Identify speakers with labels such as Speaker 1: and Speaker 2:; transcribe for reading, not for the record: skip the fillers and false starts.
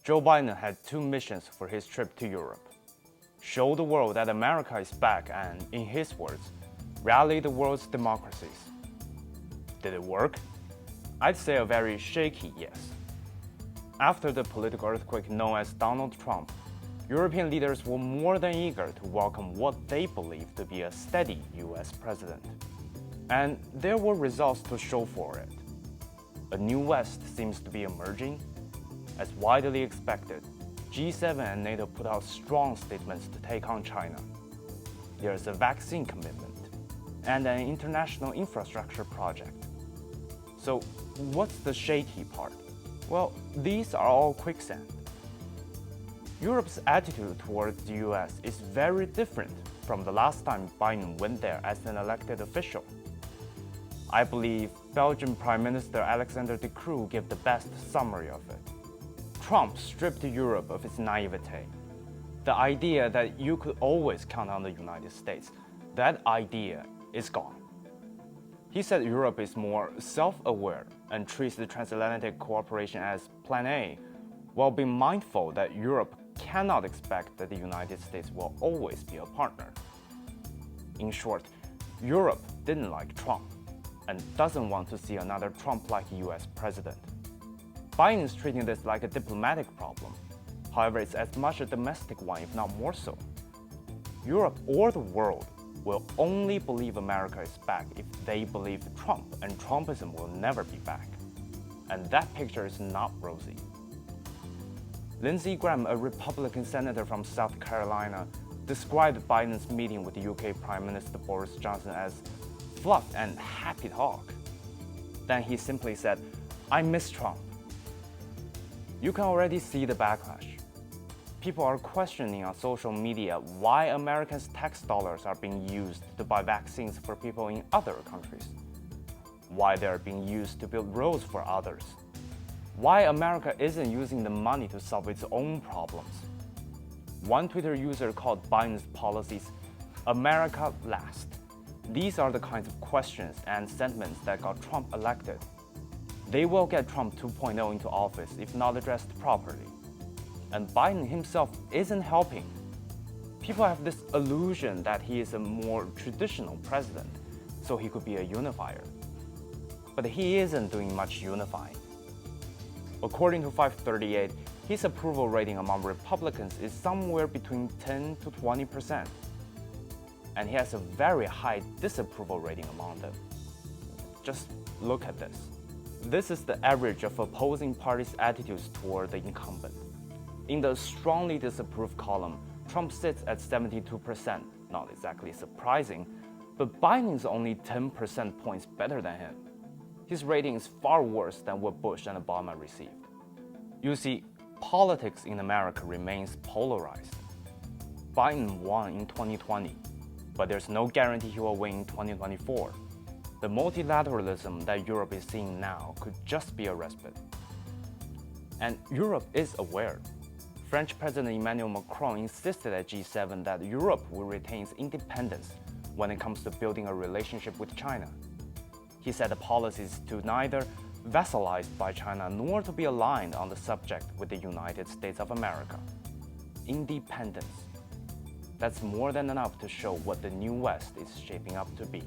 Speaker 1: Joe Biden had two missions for his trip to Europe. Show the world that America is back and, in his words, rally the world's democracies. Did it work? I'd say a very shaky yes. After the political earthquake known as Donald Trump, European leaders were more than eager to welcome what they believed to be a steady US president. And there were results to show for it. A new West seems to be emerging. As widely expected, G7 and NATO put out strong statements to take on China. There's a vaccine commitment and an international infrastructure project. So what's the shaky part? Well, these are all quicksand. Europe's attitude towards the US is very different from the last time Biden went there as an elected official. I believe Belgian Prime Minister Alexander De Croo gave the best summary of it. Trump stripped Europe of its naivete. The idea that you could always count on the United States, that idea is gone. He said Europe is more self-aware and treats the transatlantic cooperation as Plan A, while being mindful that Europe cannot expect that the United States will always be a partner. In short, Europe didn't like Trump and doesn't want to see another Trump-like US president. Biden is treating this like a diplomatic problem. However, it's as much a domestic one, if not more so. Europe or the world will only believe America is back if they believe Trump, and Trumpism will never be back. And that picture is not rosy. Lindsey Graham, a Republican senator from South Carolina, described Biden's meeting with the UK Prime Minister Boris Johnson as fluff and happy talk. Then he simply said, "I miss Trump." You can already see the backlash. People are questioning on social media why Americans' tax dollars are being used to buy vaccines for people in other countries, why they are being used to build roads for others, why America isn't using the money to solve its own problems. One Twitter user called Biden's policies America last. These are the kinds of questions and sentiments that got Trump elected. They will get Trump 2.0 into office if not addressed properly. And Biden himself isn't helping. People have this illusion that he is a more traditional president, so he could be a unifier. But he isn't doing much unifying. According to 538, his approval rating among Republicans is somewhere between 10 to 20%. And he has a very high disapproval rating among them. Just look at this. This is the average of opposing parties' attitudes toward the incumbent. In the strongly disapproved column, Trump sits at 72%, not exactly surprising, but Biden is only 10% points better than him. His rating is far worse than what Bush and Obama received. You see, politics in America remains polarized. Biden won in 2020, but there's no guarantee he will win in 2024. The multilateralism that Europe is seeing now could just be a respite. And Europe is aware. French President Emmanuel Macron insisted at G7 that Europe will retain its independence when it comes to building a relationship with China. He said the policy is to neither vassalized by China nor to be aligned on the subject with the United States of America. Independence. That's more than enough to show what the new West is shaping up to be.